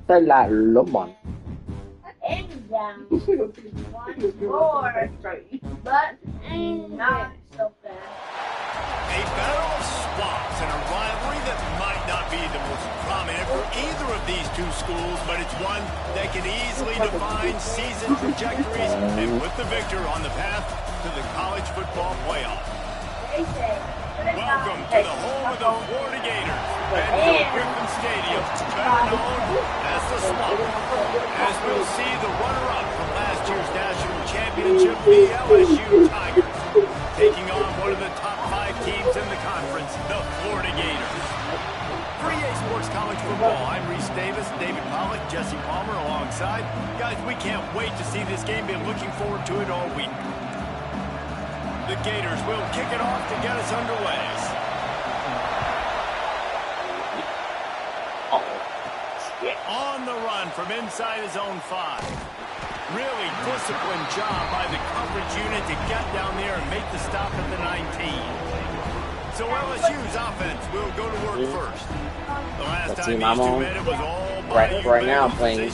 Tên là lốm mòn. And down. 1 more. But not so fast. A battle of swamps and a rivalry that might not be the most prominent for either of these two schools, but it's one that can easily define season trajectories and put the victor on the path to the college football playoff. Welcome to the home of the Florida Gators, Griffin Stadium, better known as the Swamp. As we'll see the runner-up from last year's national championship, the LSU Tigers, taking on one of the top 5 teams in the conference, the Florida Gators. For EA Sports College Football, I'm Reese Davis, David Pollack, Jesse Palmer alongside. Guys, we can't wait to see this game. Been looking forward to it all week. The Gators will kick it off to get us underway. On the run from inside his own 5. Really disciplined job by the coverage unit to get down there and make the stop at the 19. So LSU's offense will go to work first. The last time these two met, it was all right now I'm playing with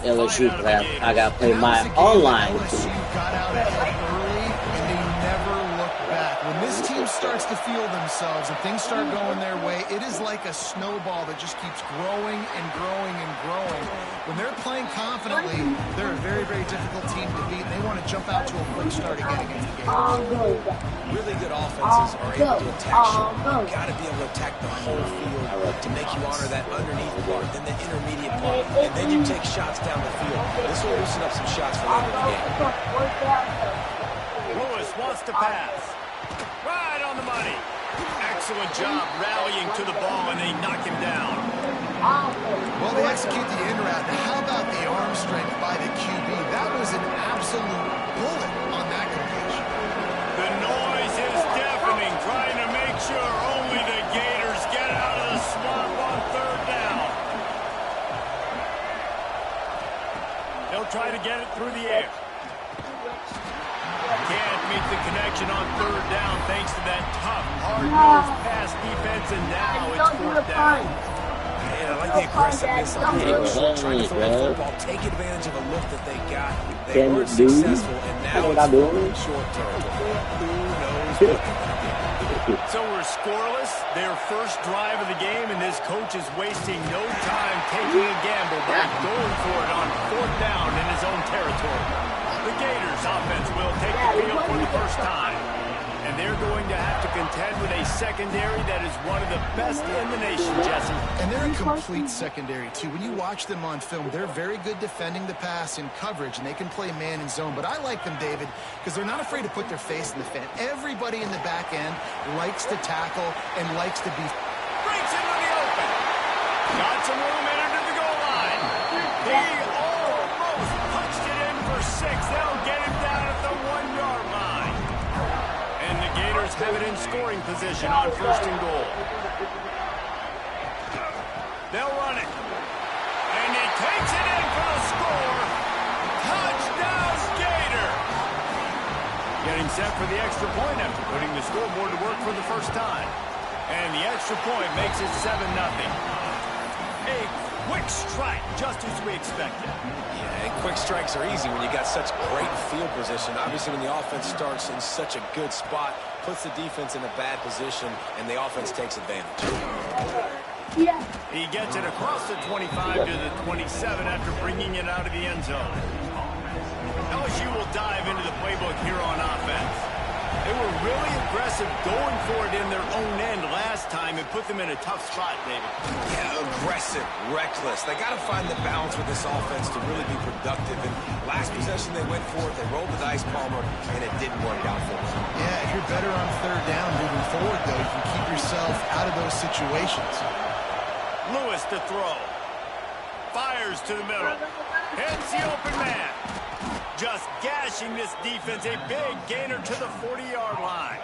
LSU because I got to play my online. Got out ahead early and they never looked back. When this team starts to feel themselves and things start going their way, it is like a snowball that just keeps growing and growing and growing. When they're playing confidently, they're a very, very difficult team to beat. They want to jump out to a quick start again against the Gators. Really good offenses are able to attack short. You've got to be able to attack the whole field to make you honor that underneath part, then the intermediate part, and then you take shots down the field. This will loosen up some shots for later in the game. Lewis wants to pass. Right on the money. Excellent job rallying to the ball, and they knock him down. Well, they execute the in route. Now, how about the arm strength by the QB? That was an absolute bullet on that completion. The noise is deafening, trying to make sure only the Gators get out of the swamp on 3rd down. They'll try to get it through the air. Can't meet the connection on 3rd down thanks to that tough, hard-nosed pass defense, and now it's 4th down. Man, I like the aggressiveness on the short, trying to throw the football, take advantage of a look that they got. They weren't successful, and now it's in short territory. Who knows what they're going to do? So we're scoreless, their first drive of the game, and this coach is wasting no time taking a gamble by going for it on 4th down in his own territory. The Gators offense will take the field for the first time. And they're going to have to contend with a secondary that is one of the best in the nation, Jesse. And they're a complete secondary, too. When you watch them on film, they're very good defending the pass in coverage, and they can play man and zone. But I like them, David, because they're not afraid to put their face in the fan. Everybody in the back end likes to tackle and likes to be... Breaks into the open. Got some room in under the goal line. He almost punched it in for 6. They'll get him down at the 1-yard line. And the Gators have it in scoring position on 1st and goal. They'll run it. And he takes it in for the score. Touchdown, Gator! Getting set for the extra point after putting the scoreboard to work for the first time. And the extra point makes it 7-0. A quick strike, just as we expected. Yeah, and quick strikes are easy when you got such great field position. Obviously, when the offense starts in such a good spot, puts the defense in a bad position, and the offense takes advantage. He gets it across the 25 to the 27 after bringing it out of the end zone. LSU will dive into the playbook here on offense. They were really aggressive going for it in their own end last time and put them in a tough spot, David. Yeah, aggressive, reckless. They got to find the balance with this offense to really be productive. And last possession they went for it, they rolled the dice, Palmer, and it didn't work out for them. Yeah, if you're better on 3rd down moving forward, though, you can keep yourself out of those situations. Lewis to throw. Fires to the middle. Hits the open man. Just gashing this defense. A big gainer to the 40-yard line.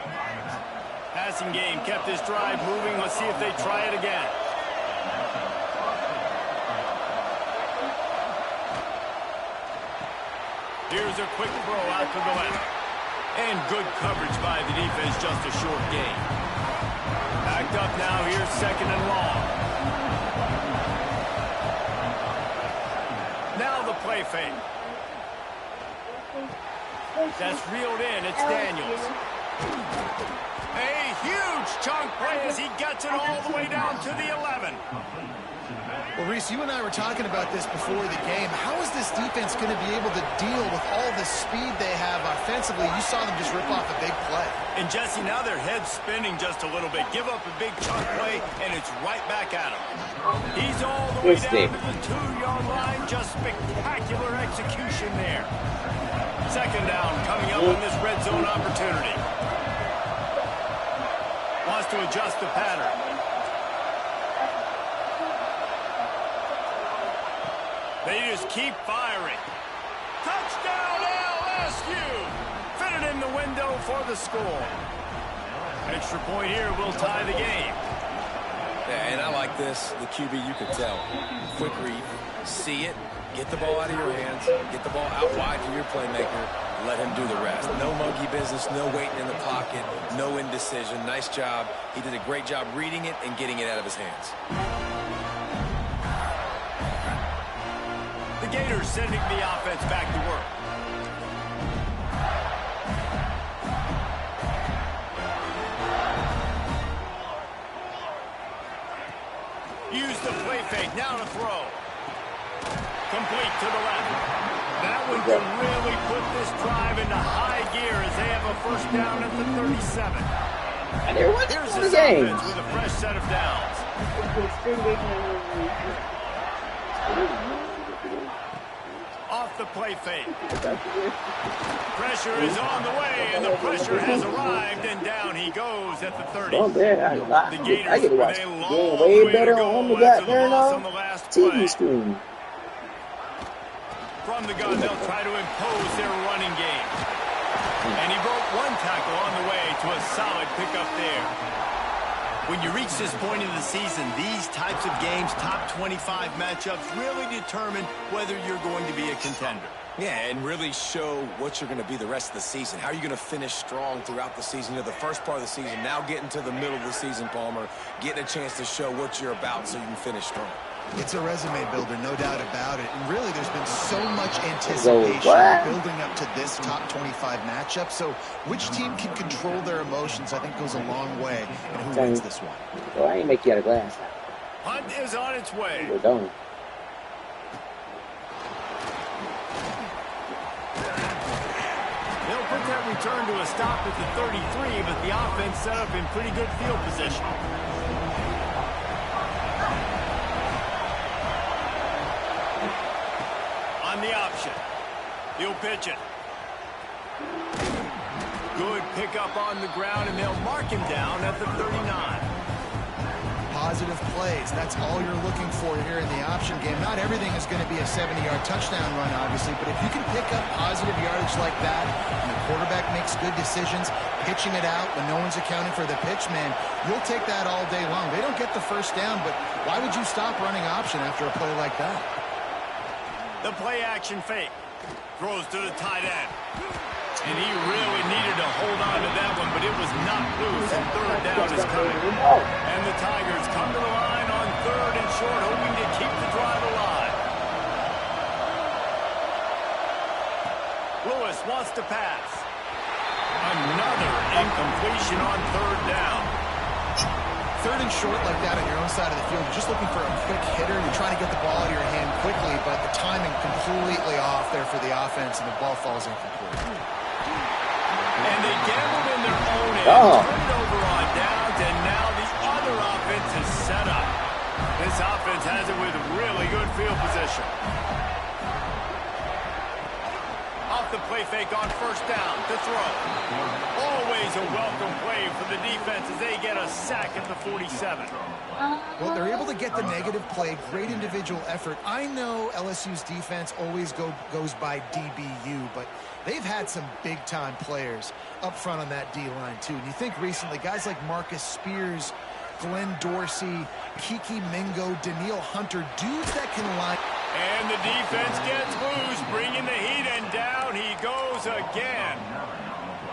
Passing game kept this drive moving. Let's see if they try it again. Here's a quick throw out to the left. And good coverage by the defense, just a short gain. Backed up now, here's 2nd and long. play fake. That's reeled in. It's Daniels. A huge chunk play as he gets it all the way down to the 11. Well, Reese, you and I were talking about this before the game. How is this defense going to be able to deal with all the speed they have offensively? You saw them just rip off a big play. And, Jesse, now their head's spinning just a little bit. Give up a big chunk play, and it's right back at him. He's all the way down to the 2-yard line. Just spectacular execution there. Second down coming up in this red zone opportunity. Wants to adjust the pattern. They just keep firing. Touchdown LSU! Fitted in the window for the score. Extra point here will tie the game. Yeah, and I like this. The QB, you can tell. Quick read, see it, get the ball out of your hands, get the ball out wide to your playmaker, let him do the rest. No monkey business, no waiting in the pocket, no indecision. Nice job. He did a great job reading it and getting it out of his hands. The Gators sending the offense back to work. Use the play fake, now to throw. Complete to the left. That one can really put this drive into high gear as they have a first down at the 37. And they're watching Here's the this game. offense with a fresh set of downs. Off the play fake. Pressure is on the way, and the pressure has arrived, and down he goes at the 30. Oh, man, I The Gators get to watch with a the long game way way better to on go the after the goddamn loss on the last TV play. screen. From the gun, they'll try to impose their running game. And he broke one tackle on the way to a solid pickup there. When you reach this point in the season, these types of games, top 25 matchups, really determine whether you're going to be a contender. Yeah, and really show what you're going to be the rest of the season. How are you going to finish strong throughout the season? You know, the first part of the season, now getting to the middle of the season, Palmer, getting a chance to show what you're about so you can finish strong. It's a resume builder, no doubt about it. And really, there's been so much anticipation building up to this top 25 matchup. So which team can control their emotions, I think, goes a long way in who wins this one. Well, I ain't make you out of glass. Hunt is on its way. We're done. They'll put that return to a stop at the 33, but the offense set up in pretty good field position. On the option. He'll pitch it. Good pickup on the ground, and they'll mark him down at the 39. Positive plays. That's all you're looking for here in the option game. Not everything is going to be a 70-yard touchdown run, obviously, but if you can pick up positive yardage like that, and the quarterback makes good decisions, pitching it out when no one's accounting for the pitch, man, you'll take that all day long. They don't get the first down, but why would you stop running option after a play like that? The play action fake. Throws to the tight end. And he really needed to hold on to that one, but it was knocked loose, and third down is coming. And the Tigers come to the line on third and short, hoping to keep the drive alive. Lewis wants to pass. Another incompletion on third down. Third and short like that on your own side of the field, you're just looking for a quick hitter. You're trying to get the ball out of your hand quickly, but the timing completely off there for the offense, and the ball falls incomplete. And they gambled in their own end, turned it over on downs, and now the other offense is set up. This offense has it with really good field position. Off the play fake on first down to throw. Always a welcome play for the defense as they get a sack at the 47. Well, they're able to get the negative play, great individual effort. I know LSU's defense always goes by DBU, but they've had some big-time players up front on that D-line, too. And you think recently, guys like Marcus Spears, Glenn Dorsey, Kiki Mingo, Daniil Hunter, dudes that can line. And the defense gets loose, bringing the heat, and down he goes again.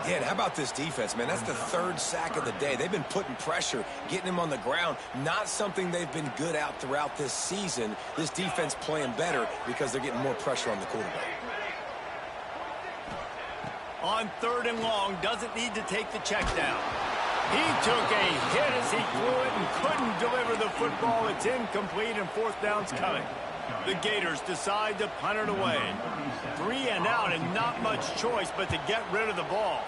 Yeah, and how about this defense, man? That's the third sack of the day. They've been putting pressure, getting him on the ground. Not something they've been good at throughout this season. This defense playing better because they're getting more pressure on the quarterback. On 3rd and long, doesn't need to take the check down. He took a hit as he threw it and couldn't deliver the football. It's incomplete, and 4th down's coming. The Gators decide to punt it away. 3 and out, and not much choice but to get rid of the ball.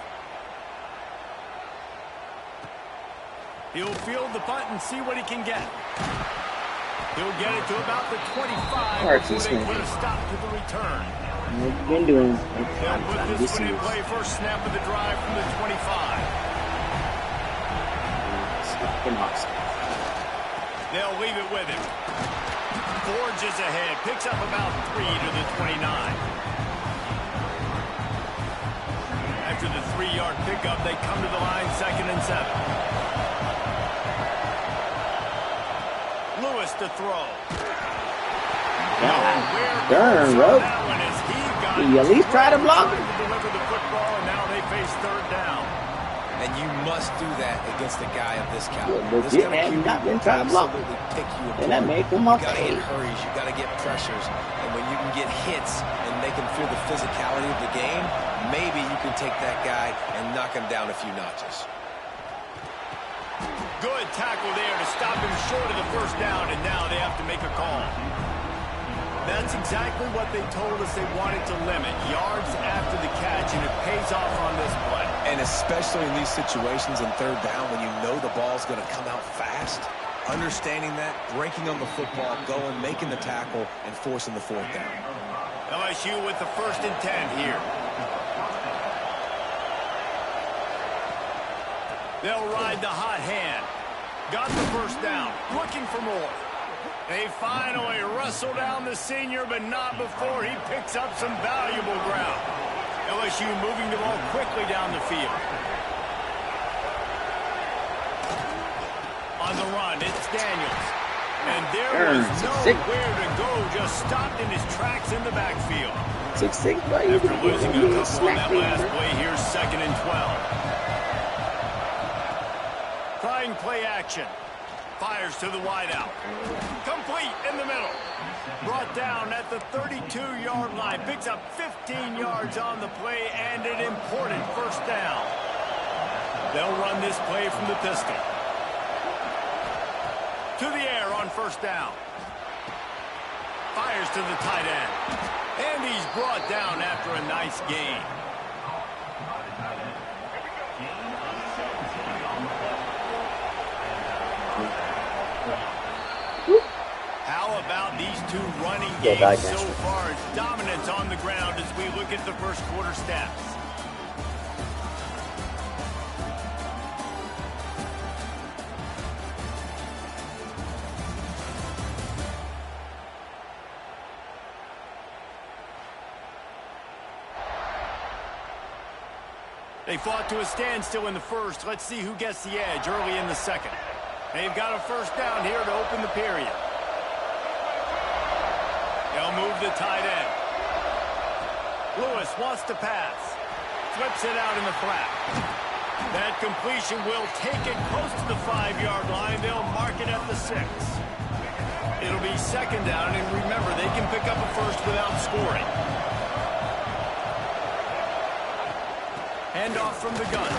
He'll field the punt and see what he can get. He'll get it to about the 25 before they put a stop to the return. Been doing. They'll put this one in play, first snap of the drive from the 25. They'll leave it with him. Forges ahead, picks up about 3 to the 29. After the 3-yard pickup, they come to the line, 2nd and 7. Lewis to throw. Darn, bro. Did you at least try to block it? Deliver the football, and now they face 3rd down. And you must do that against a guy of this caliber. This Legit, man, you not been trying to block it. Pick you apart. And that made them off. You got to get hurries. You got to get pressures. And when you can get hits and make him feel the physicality of the game, maybe you can take that guy and knock him down a few notches. Good tackle there to stop him short of the 1st down, and now they have to make a call. That's exactly what they told us they wanted to limit, yards after the catch, and it pays off on this play. And especially in these situations in 3rd down when you know the ball's going to come out fast, understanding that, breaking on the football, going, making the tackle, and forcing the 4th down. LSU with the 1st and 10 here. They'll ride the hot hand. Got the 1st down, looking for more. They finally wrestle down the senior, but not before he picks up some valuable ground. LSU moving the ball quickly down the field. On the run, it's Daniels. And there was nowhere to go, just stopped in his tracks in the backfield. 6'6", After losing a couple on that last play, here's 2nd and 12. Trying play action. Fires to the wideout. Complete in the middle. Brought down at the 32-yard line. Picks up 15 yards on the play and an important 1st down. They'll run this play from the pistol. To the air on 1st down. Fires to the tight end. And he's brought down after a nice gain. How about these 2 running games so far? Dominance on the ground as we look at the 1st quarter stats. They fought to a standstill in the 1st. Let's see who gets the edge early in the 2nd. They've got a 1st down here to open the period. They'll move the tight end. Lewis wants to pass. Flips it out in the flat. That completion will take it close to the 5-yard line. They'll mark it at the 6. It'll be 2nd down, and remember, they can pick up a 1st without scoring. Handoff from the gun.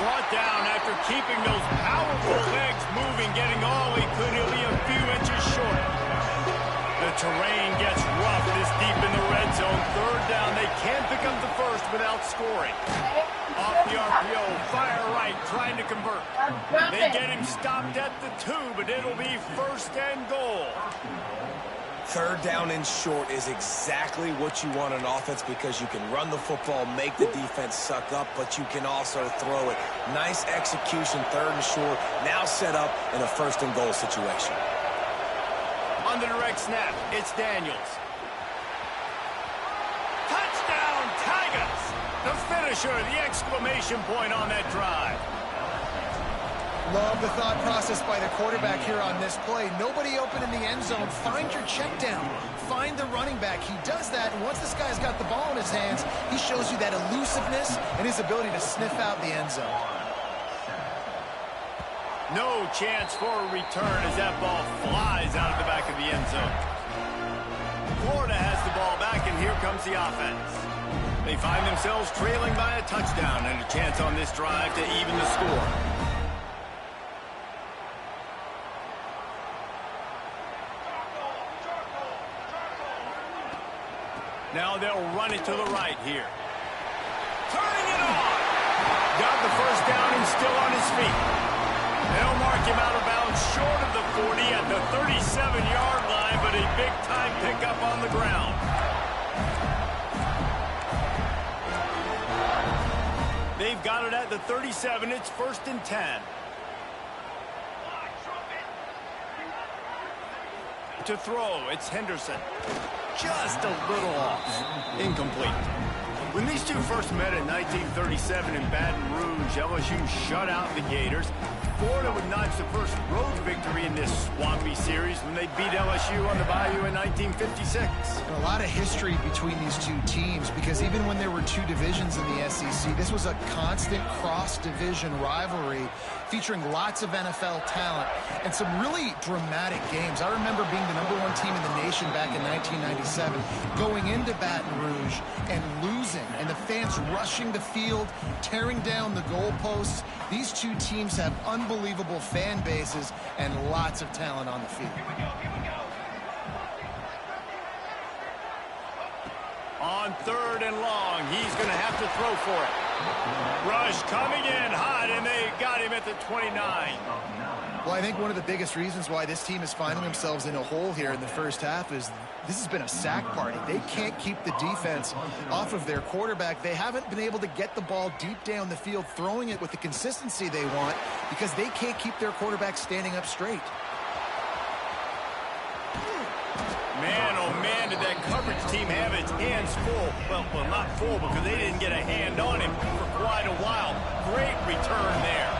Brought down after keeping those powerful legs moving, getting all he could. He'll be a few inches short. The terrain gets rough this deep in the red zone. 3rd down. They can't pick up the 1st without scoring. Off the RPO, fire right, trying to convert. They get him stopped at the 2, but it'll be 1st and goal. 3rd down and short is exactly what you want on offense because you can run the football, make the defense suck up, but you can also throw it. Nice execution, 3rd and short, now set up in a 1st and goal situation. On the direct snap, it's Daniels. Touchdown, Tigers! The finisher, the exclamation point on that drive. Love the thought process by the quarterback here on this play. Nobody open in the end zone. Find your check down. Find the running back. He does that, and once this guy's got the ball in his hands, he shows you that elusiveness and his ability to sniff out the end zone. No chance for a return as that ball flies out of the back of the end zone. Florida has the ball back, and here comes the offense. They find themselves trailing by a touchdown and a chance on this drive to even the score. Now they'll run it to the right here. Turning it on. Got the first down and still on his feet. They'll mark him out of bounds short of the 40 at the 37-yard line, but a big-time pickup on the ground. They've got it at the 37. It's 1st and 10. To throw, it's Henderson. Just a little off. Incomplete. When these two first met in 1937 in Baton Rouge, LSU shut out the Gators. Florida would notch the first road victory in this swampy series when they beat LSU on the Bayou in 1956. And a lot of history between these two teams, because even when there were two divisions in the SEC, this was a constant cross-division rivalry featuring lots of NFL talent and some really dramatic games. I remember being the #1 team in the nation back in 1997, going into Baton Rouge and losing, and the fans rushing the field, tearing down the goalposts. These two teams have unbelievable fan bases and lots of talent on the field. On 3rd and long, he's going to have to throw for it. Rush coming in hot, and they got him at the 29. Well, I think one of the biggest reasons why this team is finding themselves in a hole here in the first half is this has been a sack party. They can't keep the defense off of their quarterback. They haven't been able to get the ball deep down the field, throwing it with the consistency they want because they can't keep their quarterback standing up straight. Man, oh man, did that coverage team have its hands full. Well, not full because they didn't get a hand on him for quite a while. Great return there.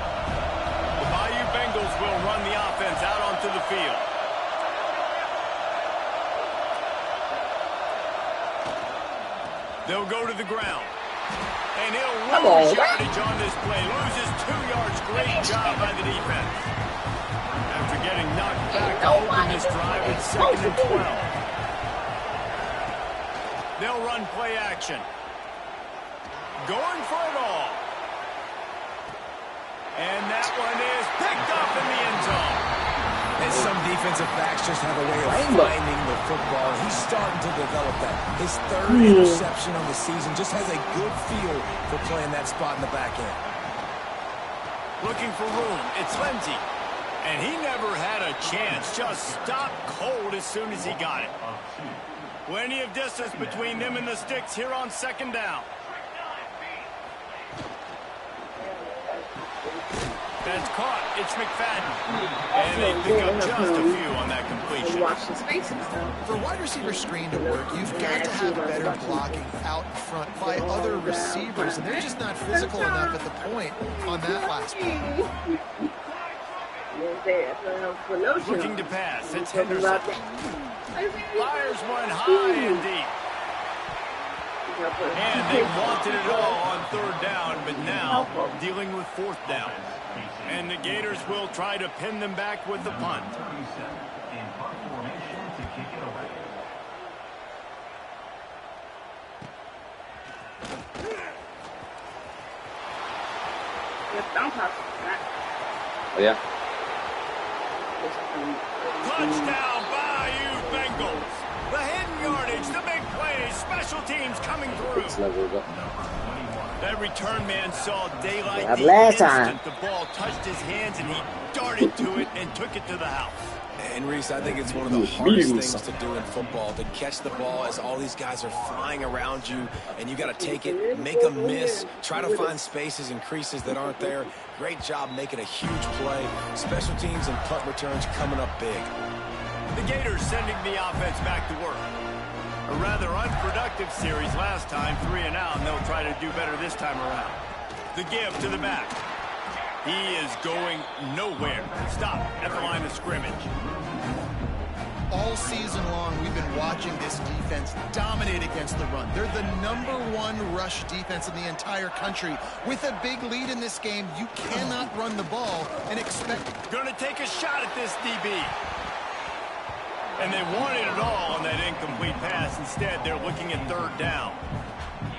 The Bayou Bengals will run the offense out onto the field. They'll go to the ground. And he'll lose yardage on this play. Loses 2 yards. Great job by the defense. After getting knocked back to open this drive, it's 2nd and 12. They'll run play action. Going for it all. And that one is picked up in the end zone. And some defensive backs just have a way of finding the football. He's starting to develop that. His 3rd interception of the season just has a good feel for playing that spot in the back end. Looking for room. It's Lindsey. And he never had a chance. Just stopped cold as soon as he got it. Plenty of distance between them and the sticks here on 2nd down. That's caught. It's McFadden. And they pick up just a few on that completion. For wide receiver screen to work, you've got to have better blocking out in front by other receivers, and they're just not physical enough at the point on that last play. Looking to pass. It's Henderson. Fires one high and deep. And they wanted it all on 3rd down, but now dealing with 4th down. And the Gators will try to pin them back with the punt. Oh, yeah? Touchdown, Bayou Bengals. The hidden yardage, the big plays, special teams coming through. That return man saw daylight the instant the ball touched his hands, and he darted to it and took it to the house. And Reese, I think it's one of the hardest things to do in football, to catch the ball as all these guys are flying around you, and you got to take it, make a miss, try to find spaces and creases that aren't there. Great job making a huge play. Special teams and punt returns coming up big. The Gators sending the offense back to work. A rather unproductive series last time, 3 and out, and they'll try to do better this time around. The give to the back. He is going nowhere. Stop at the line of scrimmage. All season long, we've been watching this defense dominate against the run. They're the #1 rush defense in the entire country. With a big lead in this game, you cannot run the ball and expect... Going to take a shot at this DB. And they wanted it all on that incomplete pass. Instead, they're looking at 3rd down.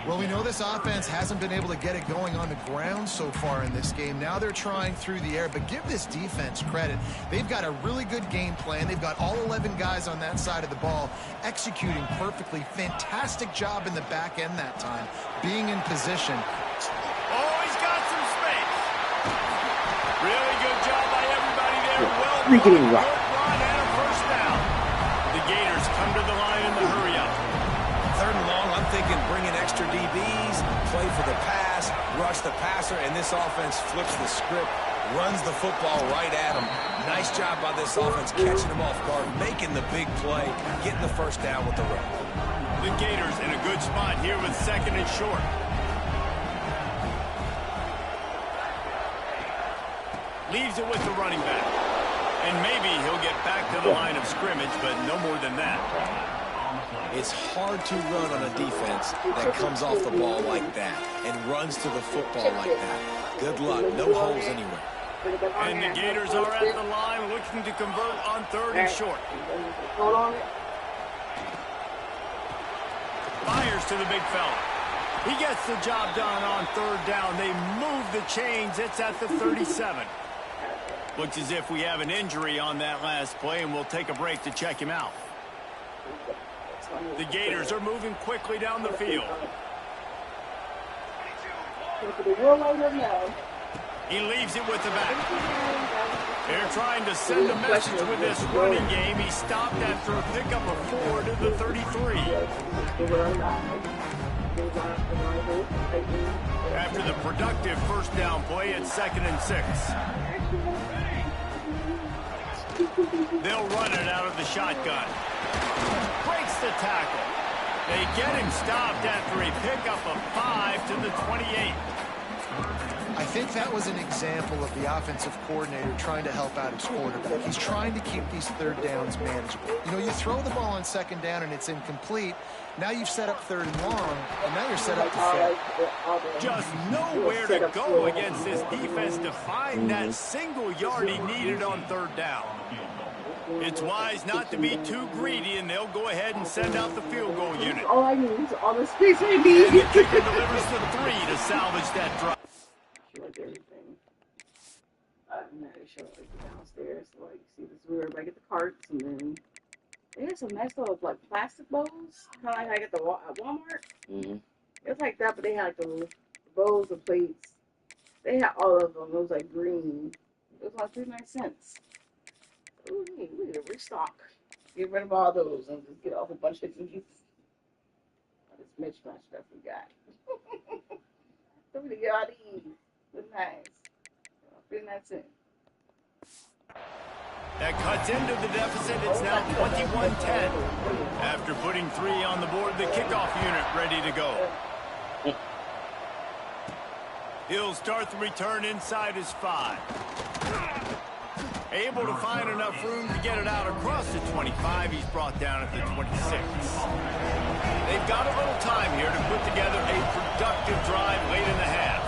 Well, we know this offense hasn't been able to get it going on the ground so far in this game. Now they're trying through the air, but give this defense credit. They've got a really good game plan. They've got all 11 guys on that side of the ball executing perfectly. Fantastic job in the back end that time, being in position. Oh, he's got some space. Really good job by everybody there. Well done. Good run and a first down. The Gators come to the line in the hurry-up. 3rd and long, I'm thinking bring in extra DBs, play for the pass, rush the passer, and this offense flips the script, runs the football right at him. Nice job by this offense catching him off guard, making the big play, getting the first down with the run. The Gators in a good spot here with 2nd and short. Leaves it with the running back. And maybe he'll get back to the line of scrimmage, but no more than that. It's hard to run on a defense that comes off the ball like that and runs to the football like that. Good luck. No holes anywhere. And the Gators are at the line looking to convert on 3rd and short. Fires to the big fella. He gets the job done on 3rd down. They move the chains. It's at the 37. Looks as if we have an injury on that last play, and we'll take a break to check him out. The Gators are moving quickly down the field. He leaves it with the back. They're trying to send a message with this running game. He stopped after a pickup of 4 to the 33. After the productive first down play, it's 2nd and 6. They'll run it out of the shotgun. Breaks the tackle. They get him stopped after a pickup of 5 to the 28. I think that was an example of the offensive coordinator trying to help out his quarterback. He's trying to keep these 3rd downs manageable. You know, you throw the ball on 2nd down and it's incomplete. Now you've set up 3rd and long, and now you're set up to fail. Just nowhere to go against this defense to find that single yard he needed on 3rd down. It's wise not to be too greedy, and they'll go ahead and send out the field goal unit. All I need is all the space I need. And the kicker delivers the 3 to salvage that drive. Like everything. Now they show like downstairs. So, like, see this is where everybody get the carts, and then they have some nice little like plastic bowls, kind of like I get the at Walmart. It's like that, but they had like the little bowls and plates. They had all of them. It was like green. It was like 39 cents. Ooh, we need to restock. Get rid of all those and just get a whole bunch of these. This mismatch stuff we got. So we get all these. It's nice. 39 cents. That cuts into the deficit. It's now 21-10. After putting 3 on the board, the kickoff unit ready to go. He'll start the return inside his 5. Able to find enough room to get it out across the 25. He's brought down at the 26. They've got a little time here to put together a productive drive late in the half.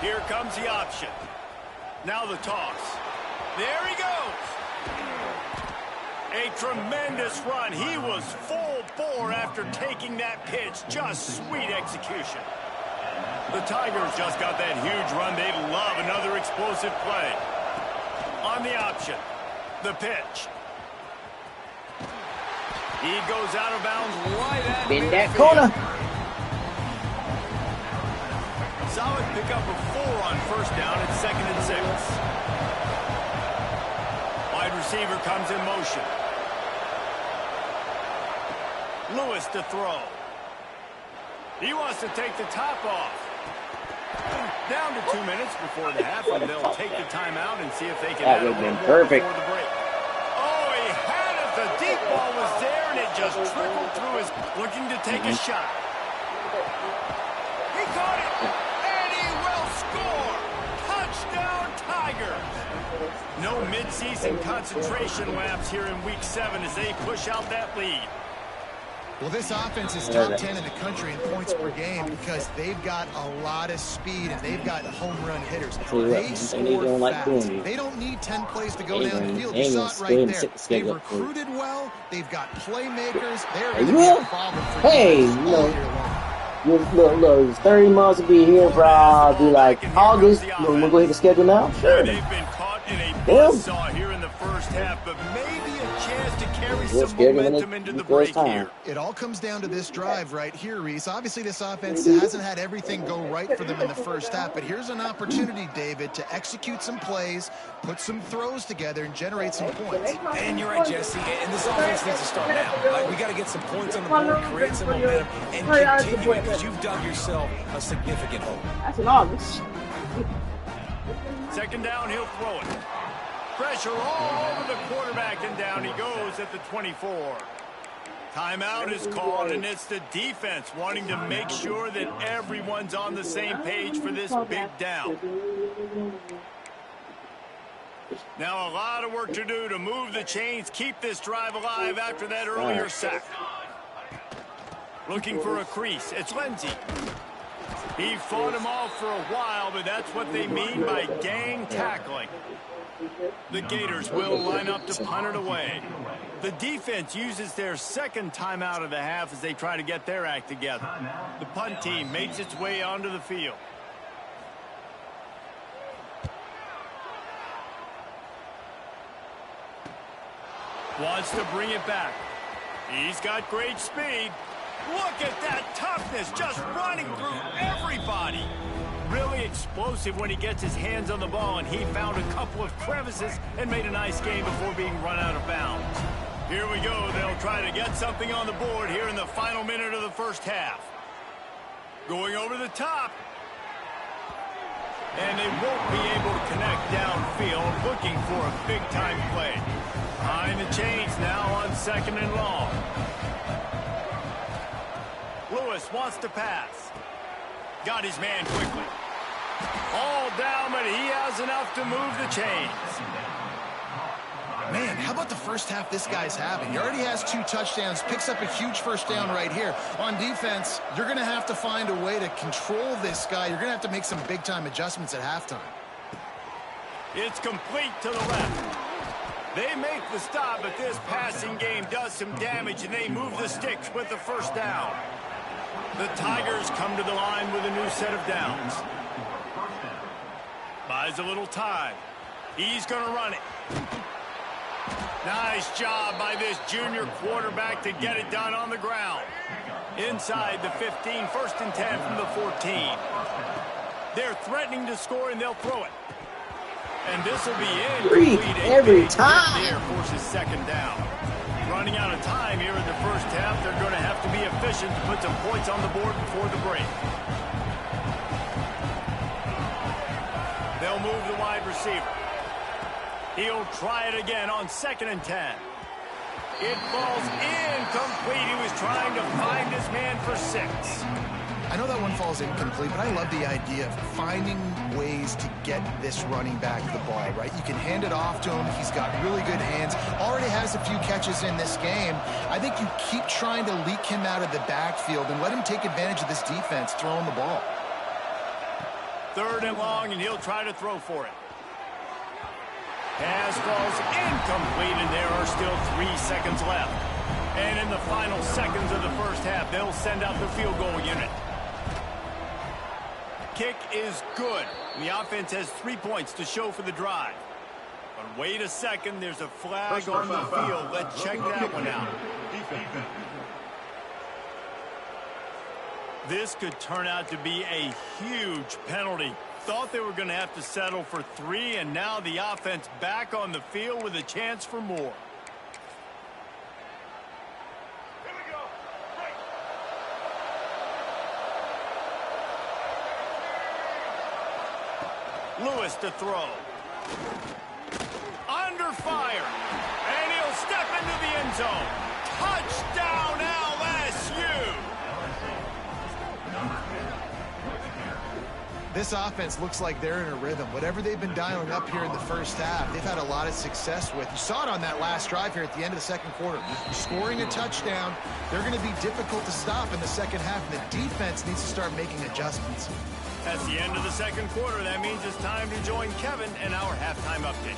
Here comes the option. Now the toss. There he goes. A tremendous run. He was full bore after taking that pitch. Just sweet execution. The Tigers just got that huge run. They love another explosive play. On the option. The pitch. He goes out of bounds right at in that corner. Solid pickup of 4 on first down at 2nd and 6. Wide receiver comes in motion. Lewis to throw. He wants to take the top off. Down to 2 minutes before the half, and they'll take the timeout and see if they can add a little more perfect before the break. Oh, he had it. The deep ball was there, and it just trickled through looking to take a shot. He caught it, and he score! Touchdown, Tigers! No midseason concentration laps here in Week 7 as they push out that lead. Well, this offense is top 10 in the country in points per game because they've got a lot of speed and they've got home run hitters. They score fast. They don't need 10 plays to go down the field. You saw it right there. They've recruited well. They've got playmakers. They're going to be a problem for defense all year long. Look, 30 months to be here, bro. Be like August. We'll go ahead and schedule now. Sure. They've been caught in a buzzsaw here in the first half, but maybe a chance to carry some momentum into the break here. It all comes down to this drive right here, Reese. Obviously, this offense hasn't had everything go right for them in the first half, but here's an opportunity, David, to execute some plays, put some throws together, and generate some points. And you're right, Jesse, and this offense needs to start now. We got to get some points on the board, create some momentum, and continue it because you've dug yourself a significant hole. That's an August. Second down, he'll throw it. Pressure all over the quarterback, and down he goes at the 24. Timeout is called, and it's the defense wanting to make sure that everyone's on the same page for this big down. Now a lot of work to do to move the chains, keep this drive alive after that earlier sack. Looking for a crease. It's Lindsey. He fought him off for a while, but that's what they mean by gang tackling. The Gators will line up to punt it away. The defense uses their second timeout of the half as they try to get their act together. The punt team makes its way onto the field. Wants to bring it back. He's got great speed. Look at that toughness, just running through everybody. Really explosive when he gets his hands on the ball, and he found a couple of crevices and made a nice game before being run out of bounds. Here we go. They'll try to get something on the board here in the final minute of the first half. Going over the top. And they won't be able to connect downfield, looking for a big-time play. Behind the chains now on second and long. Lewis wants to pass. Got his man quickly. All down, but he has enough to move the chains. Man, how about the first half this guy's having? He already has 2 touchdowns, picks up a huge first down right here. On defense, you're going to have to find a way to control this guy. You're going to have to make some big-time adjustments at halftime. It's complete to the left. They make the stop, but this passing game does some damage, and they move the sticks with the first down. The Tigers come to the line with a new set of downs. Buys a little time. He's going to run it. Nice job by this junior quarterback to get it done on the ground. Inside the 15, first and 10 from the 14. They're threatening to score, and they'll throw it. And this will be incomplete. Every time. There forces second down. Running out of time here in the first half. They're going to have to be efficient to put some points on the board before the break. They'll move the wide receiver. He'll try it again on second and 10. It falls incomplete. He was trying to find his man for 6. I know that one falls incomplete, but I love the idea of finding ways to get this running back the ball, right? You can hand it off to him. He's got really good hands. Already has a few catches in this game. I think you keep trying to leak him out of the backfield and let him take advantage of this defense throwing the ball. Third and long, and he'll try to throw for it. Pass falls incomplete, and there are still 3 seconds left. And in the final seconds of the first half, they'll send out the field goal unit. Kick is good. The offense has 3 points to show for the drive. But wait a second, there's a flag on the field. Let's check that one out. This could turn out to be a huge penalty. Thought they were going to have to settle for 3, and now the offense back on the field with a chance for more. Lewis to throw. Under fire. And he'll step into the end zone. Touchdown, LSU. This offense looks like they're in a rhythm. Whatever they've been dialing up here in the first half, they've had a lot of success with. You saw it on that last drive here at the end of the second quarter. Scoring a touchdown, they're going to be difficult to stop in the second half. The defense needs to start making adjustments. That's the end of the second quarter. That means it's time to join Kevin in our halftime update.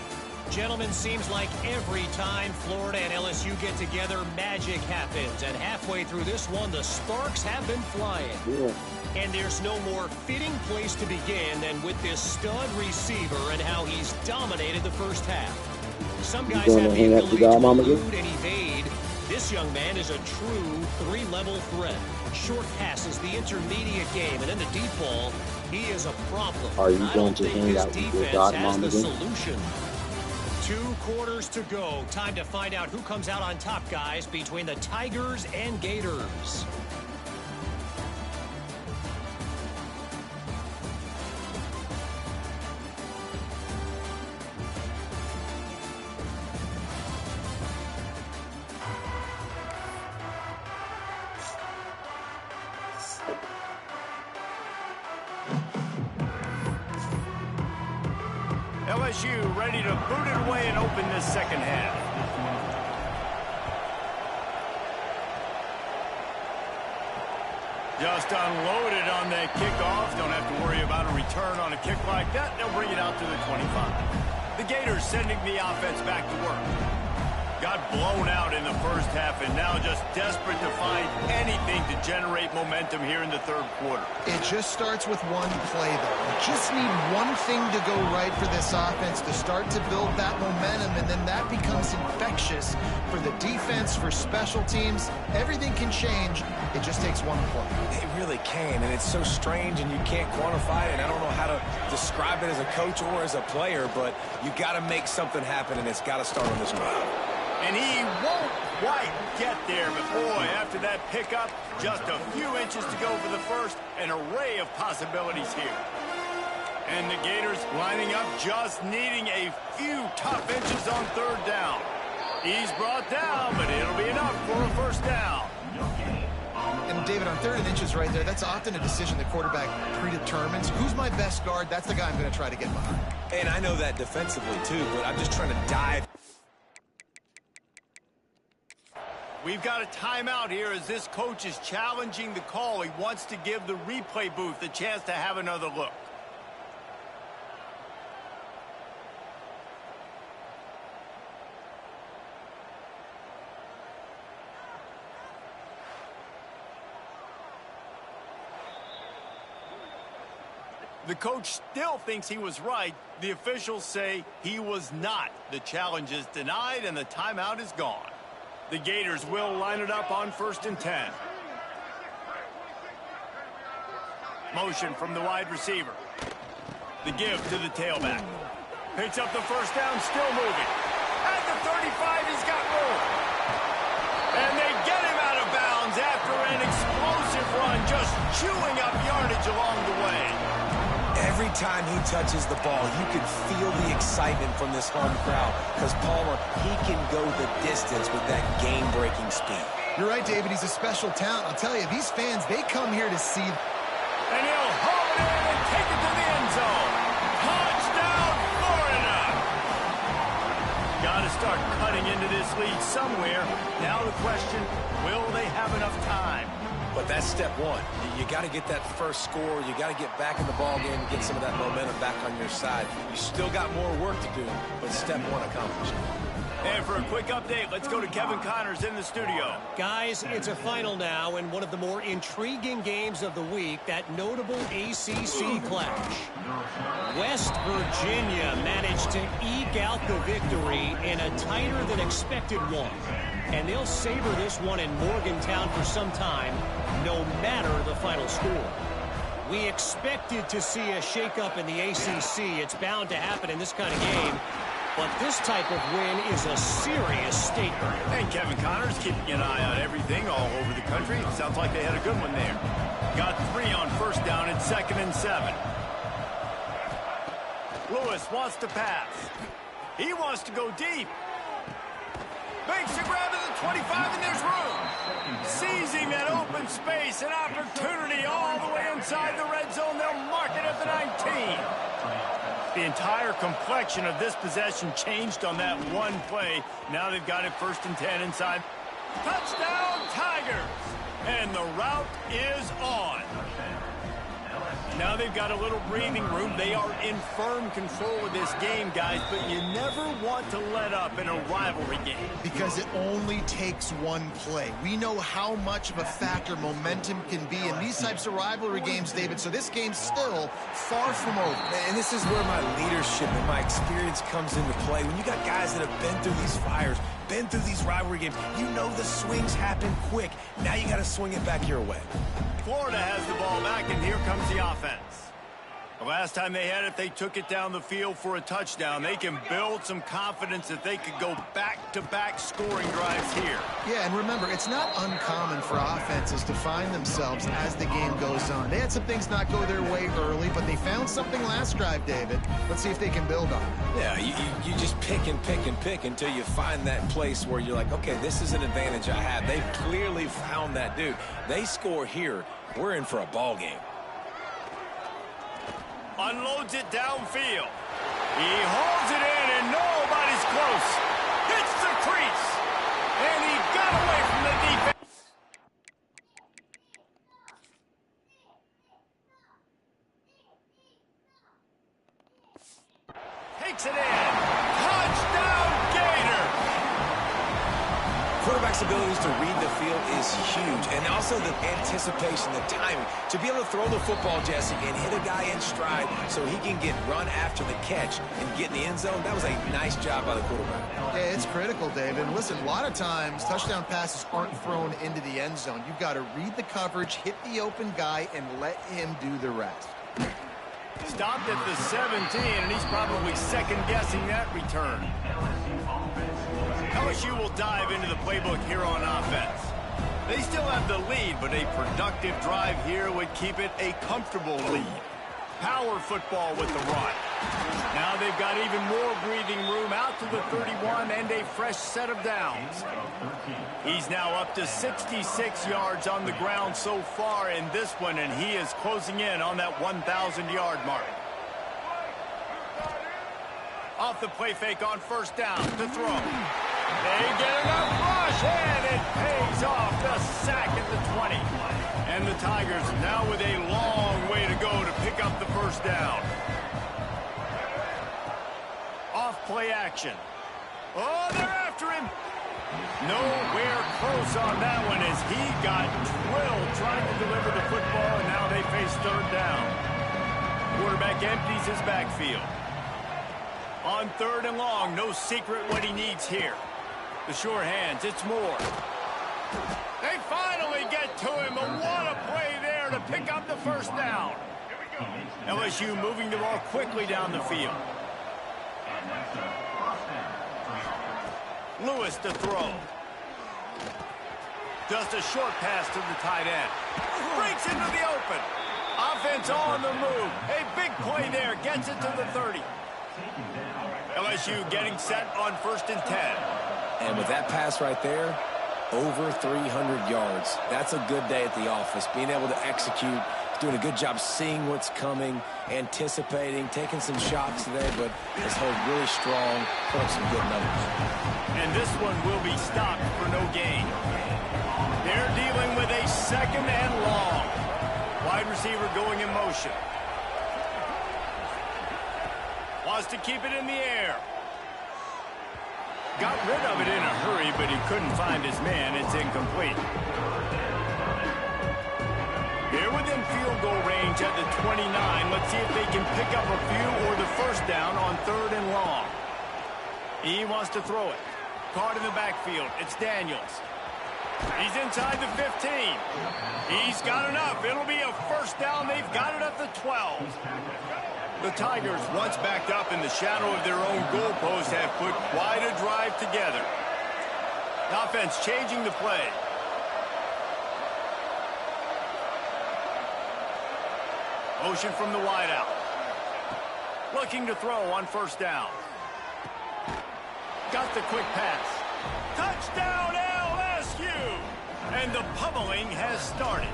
Gentlemen, seems like every time Florida and LSU get together, magic happens. And halfway through this one, the sparks have been flying. Yeah. And there's no more fitting place to begin than with this stud receiver and how he's dominated the first half. Some guys have the ability to elude and evade. This young man is a true three-level threat. Short passes, the intermediate game, and then the deep ball, he is a problem. Are you going to hang out with your god mom again? Solution. 2 quarters to go. Time to find out who comes out on top, guys, between the Tigers and Gators. LSU ready to boot it away and open this second half. Just unloaded on that kickoff. Don't have to worry about a return on a kick like that. They'll bring it out to the 25. The Gators sending the offense back to work. Got blown out in the first half and now just desperate to find anything to generate momentum here in the third quarter. It just starts with one play, though. You just need one thing to go right for this offense to start to build that momentum, and then that becomes infectious for the defense, for special teams. Everything can change. It just takes one play. It really can, and it's so strange, and you can't quantify it, and I don't know how to describe it as a coach or as a player, but you got to make something happen, and it's got to start on this drive. And he won't quite get there, but boy, after that pickup, just a few inches to go for the first, an array of possibilities here. And the Gators lining up, just needing a few tough inches on third down. He's brought down, but it'll be enough for a first down. And David, on 3rd and inches right there, that's often a decision the quarterback predetermines. Who's my best guard? That's the guy I'm going to try to get behind. And I know that defensively, too, but I'm just trying to dive. We've got a timeout here as this coach is challenging the call. He wants to give the replay booth a chance to have another look. The coach still thinks he was right. The officials say he was not. The challenge is denied and the timeout is gone. The Gators will line it up on 1st and 10. Motion from the wide receiver. The give to the tailback. Picks up the first down, still moving. At the 35, he's got room. And they get him out of bounds after an explosive run, just chewing up yardage along the way. Every time he touches the ball, you can feel the excitement from this home crowd because Palmer, he can go the distance with that game-breaking speed. You're right, David. He's a special talent. I'll tell you, these fans, they come here to see. And he'll haul it in and take it to the end zone. Touchdown, Florida! Got to start cutting into this lead somewhere. Now the question, will they have enough time? But that's step one. You got to get that first score. You got to get back in the ball game and get some of that momentum back on your side. You still got more work to do, but step one accomplished. And for a quick update, let's go to Kevin Connors in the studio. Guys, it's a final now in one of the more intriguing games of the week, that notable ACC clash. West Virginia managed to eke out the victory in a tighter than expected one. And they'll savor this one in Morgantown for some time, no matter the final score. We expected to see a shakeup in the ACC. It's bound to happen in this kind of game. But this type of win is a serious statement. And Kevin Connors keeping an eye on everything all over the country. Sounds like they had a good one there. Got 3 on first down at 2nd and 7. Lewis wants to pass. He wants to go deep. Makes a grab at the 25, and there's room. Seizing that open space, an opportunity all the way inside the red zone. They'll mark it at the 19. The entire complexion of this possession changed on that one play. Now they've got it 1st and 10 inside. Touchdown, Tigers! And the route is on. Now they've got a little breathing room. They are in firm control of this game, guys, but you never want to let up in a rivalry game. Because it only takes one play. We know how much of a factor momentum can be in these types of rivalry games, David, so this game's still far from over. And this is where my leadership and my experience comes into play. When you got guys that have been through these fires, been through these rivalry games, you know the swings happen quick. Now you got to swing it back your way. Florida has the ball back, and here comes the offense. The last time they had it, they took it down the field for a touchdown. They can build some confidence that they could go back-to-back scoring drives here. Yeah, and remember, it's not uncommon for offenses to find themselves as the game goes on. They had some things not go their way early, but they found something last drive, David. Let's see if they can build on it. Yeah, you just pick and pick and pick until you find that place where you're like, okay, this is an advantage I have. They've clearly found that, dude. They score here, we're in for a ball game. Unloads it downfield. He hauls it in, and nobody's close. Hits the crease. And he got away from the defense. Takes it in. Touchdown, Gators. Quarterback's abilities to read the field is huge, and also the anticipation, the timing. To be able to throw the football, Jesse, and hit a guy in stride so he can get run after the catch and get in the end zone, that was a nice job by the quarterback. Yeah, it's critical, David. And listen, a lot of times, touchdown passes aren't thrown into the end zone. You've got to read the coverage, hit the open guy, and let him do the rest. Stopped at the 17, and he's probably second-guessing that return. LSU will dive into the playbook here on offense. They still have the lead, but a productive drive here would keep it a comfortable lead. Power football with the run. Now they've got even more breathing room out to the 31 and a fresh set of downs. He's now up to 66 yards on the ground so far in this one, and he is closing in on that 1,000-yard mark. Off the play fake on 1st down to throw. They get enough rush, and it pays off. The sack at the 20. And the Tigers now with a long way to go to pick up the 1st down. Off play action. Oh, they're after him. Nowhere close on that one as he got drilled trying to deliver the football, and now they face 3rd down. Quarterback empties his backfield. On 3rd and long, no secret what he needs here. The sure hands, it's Moore. They finally get to him, but what a play there to pick up the 1st down. LSU moving the ball quickly down the field. Lewis to throw. Just a short pass to the tight end. Breaks into the open. Offense on the move. A big play there. Gets it to the 30. LSU getting set on 1st and 10. And with that pass right there, over 300 yards. That's a good day at the office. Being able to execute, doing a good job seeing what's coming, anticipating, taking some shots today, but has held really strong, put up some good numbers. And this one will be stopped for no gain. They're dealing with a 2nd and long. Wide receiver going in motion. Wants to keep it in the air. Got rid of it in a hurry, but he couldn't find his man. It's incomplete. They're within field goal range at the 29. Let's see if they can pick up a few or the 1st down on 3rd and long. He wants to throw it. Caught in the backfield. It's Daniels. He's inside the 15. He's got enough. It'll be a 1st down. They've got it at the 12. The Tigers, once backed up in the shadow of their own goalpost, have put quite a drive together. The offense changing the play. Motion from the wideout. Looking to throw on 1st down. Got the quick pass. Touchdown, And the pummeling has started.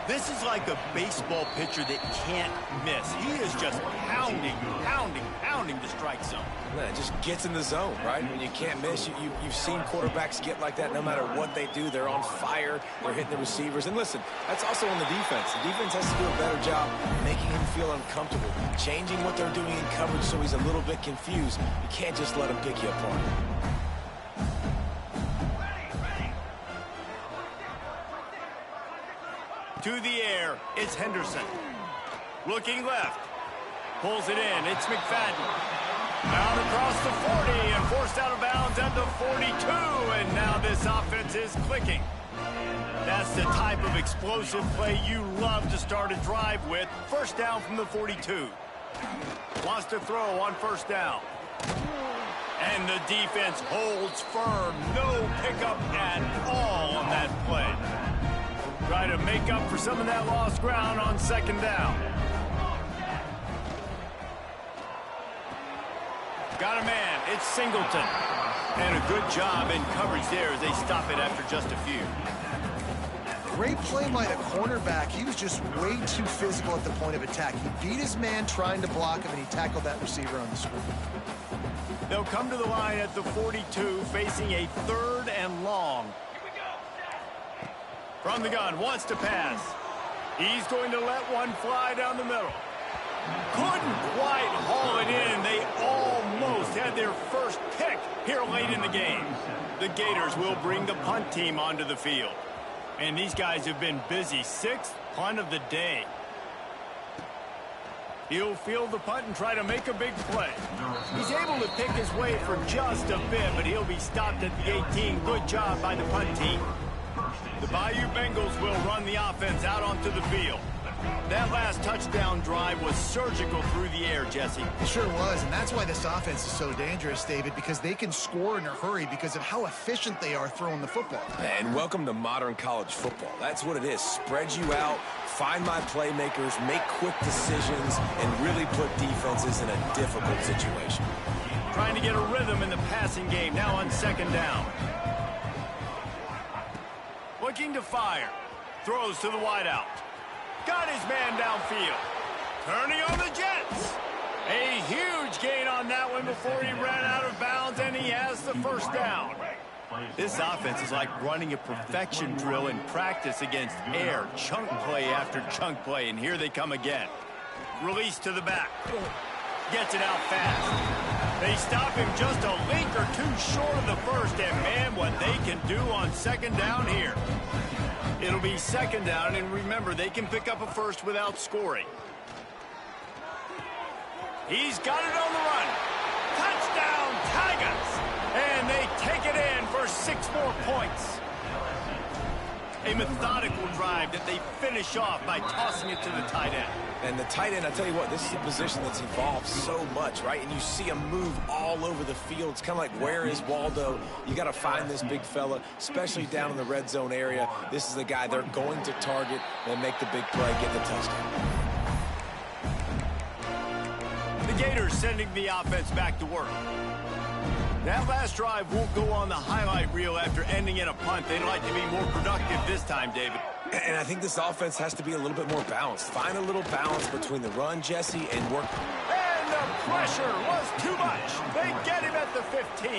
This is like a baseball pitcher that can't miss. He is just pounding the strike zone. Man, it just gets in the zone, right? When you can't miss, you've seen quarterbacks get like that no matter what they do. They're on fire. They're hitting the receivers. And listen, that's also on the defense. The defense has to do a better job making him feel uncomfortable, changing what they're doing in coverage so he's a little bit confused. You can't just let him pick you apart. To the air, it's Henderson. Looking left. Pulls it in. It's McFadden. Out across the 40 and forced out of bounds at the 42. And now this offense is clicking. That's the type of explosive play you love to start a drive with. First down from the 42. Wants to throw on first down. And the defense holds firm. No pickup at all on that play. Try to make up for some of that lost ground on second down. Got a man. It's Singleton. And a good job in coverage there as they stop it after just a few. Great play by the cornerback. He was just way too physical at the point of attack. He beat his man trying to block him, and he tackled that receiver on the screen. They'll come to the line at the 42, facing a 3rd and long. From the gun, wants to pass. He's going to let one fly down the middle. Couldn't quite haul it in. They almost had their first pick here late in the game. The Gators will bring the punt team onto the field. And these guys have been busy. 6th punt of the day. He'll field the punt and try to make a big play. He's able to pick his way for just a bit, but he'll be stopped at the 18. Good job by the punt team. The Bayou Bengals will run the offense out onto the field. That last touchdown drive was surgical through the air, Jesse. It sure was, and that's why this offense is so dangerous, David, because they can score in a hurry because of how efficient they are throwing the football. And welcome to modern college football. That's what it is. Spread you out, find my playmakers, make quick decisions, and really put defenses in a difficult situation. Trying to get a rhythm in the passing game, now on second down. Looking to fire. Throws to the wideout. Got his man downfield. Turning on the Jets. A huge gain on that one before he ran out of bounds, and he has the first down. This offense is like running a perfection drill in practice against air. Chunk play after chunk play, and here they come again. Release to the back. Gets it out fast. They stop him just a link or two short of the first, and man, what they can do on second down here. It'll be second down, and remember, they can pick up a first without scoring. He's got it on the run. Touchdown, Tigers! And they take it in for 6 more points. A methodical drive that they finish off by tossing it to the tight end. And the tight end, I tell you what, this is a position that's evolved so much, right? And you see him move all over the field. It's kind of like, where is Waldo? You got to find this big fella, especially down in the red zone area. This is the guy they're going to target and make the big play, get the touchdown. The Gators sending the offense back to work. That last drive won't go on the highlight reel after ending in a punt. They'd like to be more productive this time, David. And I think this offense has to be a little bit more balanced. Find a little balance between the run, Jesse, and work. And the pressure was too much. They get him at the 15.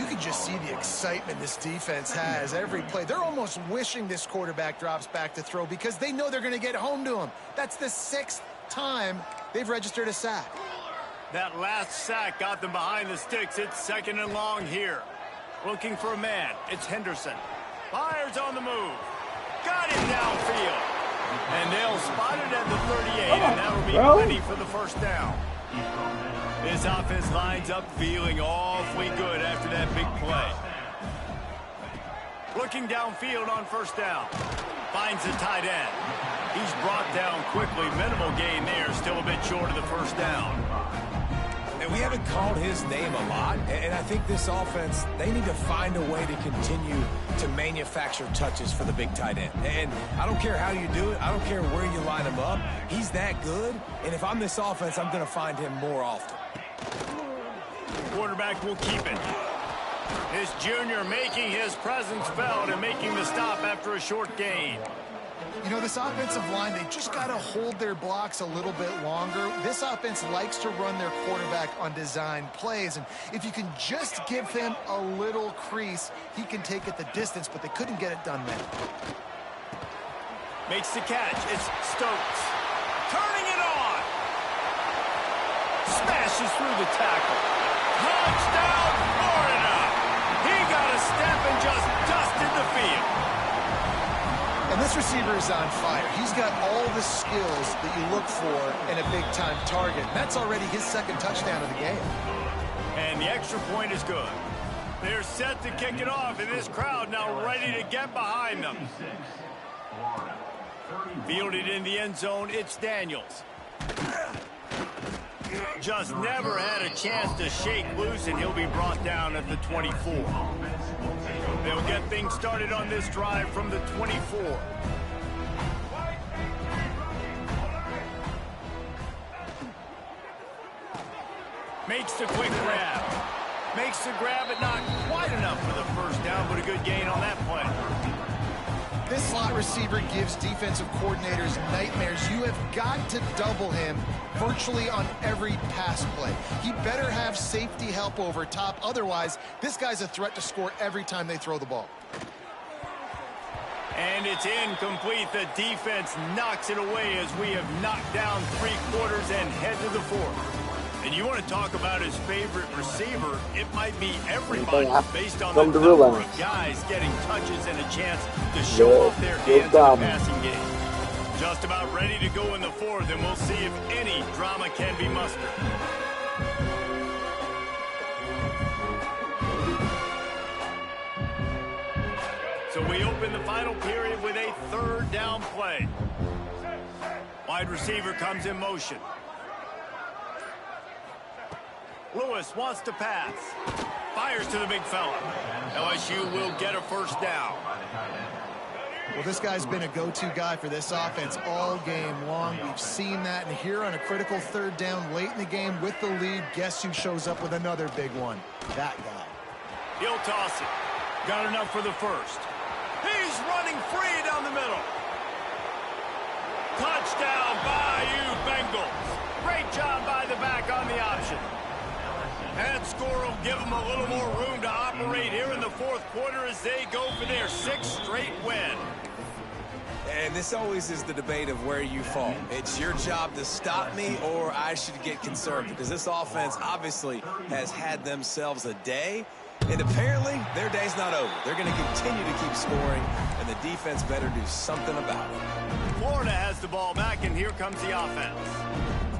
You can just see the excitement this defense has every play. They're almost wishing this quarterback drops back to throw because they know they're going to get home to him. That's the 6th time they've registered a sack. That last sack got them behind the sticks. It's second and long here. Looking for a man. It's Henderson. Fires on the move. Got him downfield. And they'll spot it at the 38, and that'll be plenty for the first down. This offense lines up feeling awfully good after that big play. Looking downfield on first down. Finds the tight end. He's brought down quickly. Minimal gain there. Still a bit short of the first down. And we haven't called his name a lot, and I think this offense, they need to find a way to continue to manufacture touches for the big tight end. And I don't care how you do it. I don't care where you line him up. He's that good, and if I'm this offense, I'm going to find him more often. Quarterback will keep it. This junior making his presence felt and making the stop after a short gain. You know, this offensive line, they just got to hold their blocks a little bit longer. This offense likes to run their quarterback on design plays, and if you can just give him a little crease, he can take it the distance, but they couldn't get it done then. Makes the catch. It's Stokes. Turning it on. Smashes through the tackle. Touchdown, Florida. He got a step and just dusted the field. And this receiver is on fire. He's got all the skills that you look for in a big-time target. That's already his second touchdown of the game. And the extra point is good. They're set to kick it off, and this crowd now ready to get behind them. Fielded in the end zone, it's Daniels. Just never had a chance to shake loose, and he'll be brought down at the 24. They'll get things started on this drive from the 24. Makes the quick grab. Makes the grab, but not quite enough for the first down, but a good gain on that play. This slot receiver gives defensive coordinators nightmares. You have got to double him virtually on every pass play. He better have safety help over top. Otherwise, this guy's a threat to score every time they throw the ball. And it's incomplete. The defense knocks it away as we have knocked down 3 quarters and head to the 4th. And you want to talk about his favorite receiver, it might be everybody based on the number of guys getting touches and a chance to show off their hands in the passing game. Just about ready to go in the 4th, and we'll see if any drama can be mustered. So we open the final period with a 3rd down play. Wide receiver comes in motion. Lewis wants to pass. Fires to the big fella. LSU will get a first down. Well, this guy's been a go-to guy for this offense all game long. We've seen that, and here on a critical 3rd down late in the game with the lead, guess who shows up with another big one? That guy. He'll toss it. Got enough for the first. He's running free down the middle. Touchdown, Bayou Bengals. Great job by the back on the option. That score will give them a little more room to operate here in the 4th quarter as they go for their 6th straight win. And this always is the debate of where you fall. It's your job to stop me, or I should get concerned, because this offense obviously has had themselves a day, and apparently their day's not over. They're going to continue to keep scoring, and the defense better do something about it. Florida has the ball back, and here comes the offense.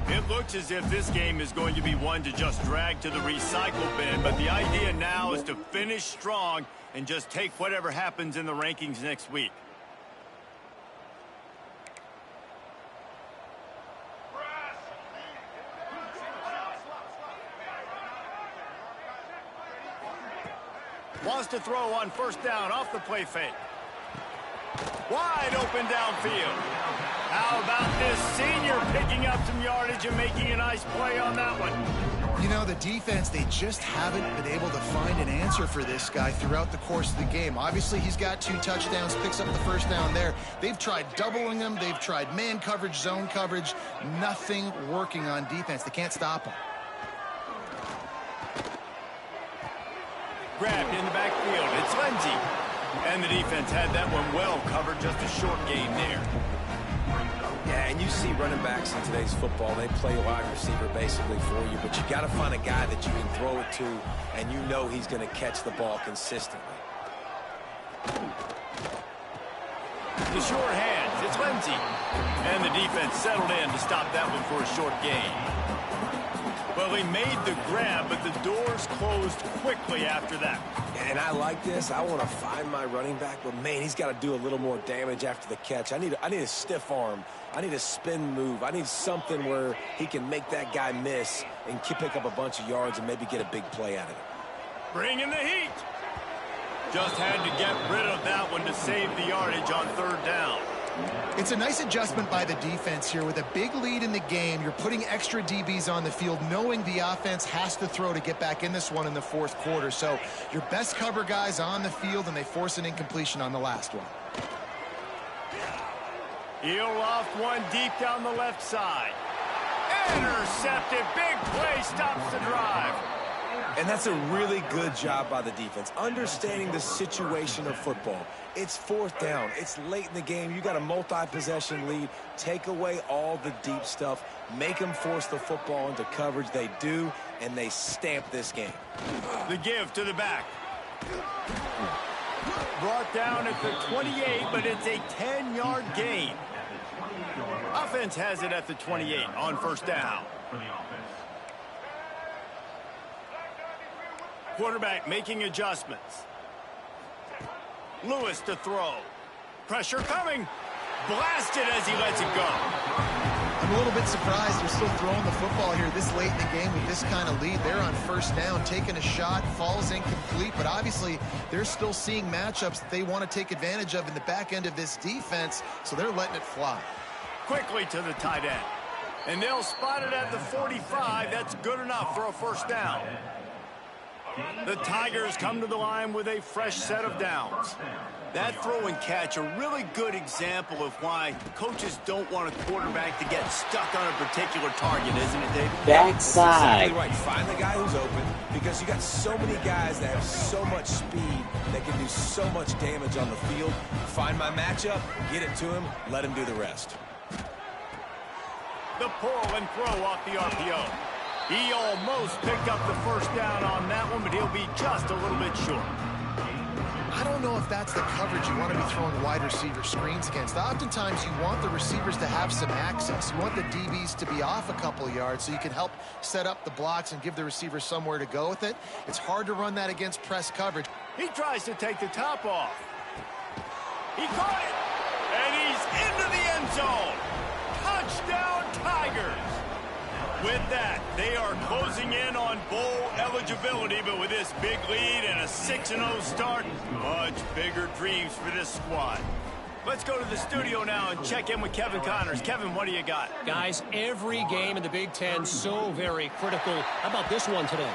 It looks as if this game is going to be one to just drag to the recycle bin, but the idea now is to finish strong and just take whatever happens in the rankings next week. Wants to throw on 1st down off the play fake. Wide open downfield. How about this senior picking up some yardage and making a nice play on that one? You know, the defense, they just haven't been able to find an answer for this guy throughout the course of the game. Obviously, he's got 2 touchdowns, picks up the 1st down there. They've tried doubling him. They've tried man coverage, zone coverage. Nothing working on defense. They can't stop him. Grabbed in the backfield. It's Lindsey. And the defense had that one well covered, just a short gain there. Yeah, and you see running backs in today's football, they play wide receiver basically for you, but you got to find a guy that you can throw it to, and you know he's going to catch the ball consistently. The short hands, it's Lindsey. And the defense settled in to stop that one for a short gain. Well, he made the grab, but the doors closed quickly after that. And I like this. I want to find my running back, but, man, he's got to do a little more damage after the catch. I need a stiff arm. I need a spin move. I need something where he can make that guy miss and pick up a bunch of yards and maybe get a big play out of it. Bring in the heat. Just had to get rid of that one to save the yardage on 3rd down. It's a nice adjustment by the defense here. With a big lead in the game, you're putting extra DBs on the field, knowing the offense has to throw to get back in this one in the fourth quarter. So your best cover guys on the field, and they force an incompletion on the last one. He'll loft one deep down the left side. Intercepted. Big play stops the drive. And that's a really good job by the defense, understanding the situation of football. It's fourth down. It's late in the game. You got a multi-possession lead. Take away all the deep stuff. Make them force the football into coverage. They do, and they stamp this game. The give to the back. Brought down at the 28, but it's a 10-yard gain. Offense has it at the 28 on first down. Quarterback making adjustments. Lewis to throw. Pressure coming. Blasted as he lets it go. I'm a little bit surprised they're still throwing the football here this late in the game with this kind of lead. They're on first down, taking a shot, falls incomplete, but obviously they're still seeing matchups that they want to take advantage of in the back end of this defense, so they're letting it fly. Quickly to the tight end. And they'll spot it at the 45. That's good enough for a first down. The Tigers come to the line with a fresh set of downs. That throw and catch, a really good example of why coaches don't want a quarterback to get stuck on a particular target, isn't it, David? Backside. Exactly right. Find the guy who's open, because you got so many guys that have so much speed that can do so much damage on the field. Find my matchup, get it to him, let him do the rest. The pull and throw off the RPO. He almost picked up the first down on that one, but he'll be just a little bit short. I don't know if that's the coverage you want to be throwing wide receiver screens against. Oftentimes you want the receivers to have some access. You want the DBs to be off a couple yards so you can help set up the blocks and give the receiver somewhere to go with it. It's hard to run that against press coverage. He tries to take the top off. He caught it, and he's into the end zone. Touchdown, Tigers. With that, they are closing in on bowl eligibility, but with this big lead and a 6-0 start, much bigger dreams for this squad. Let's go to the studio now and check in with Kevin Connors. Kevin, what do you got? Guys, every game in the Big Ten so very critical. How about this one today?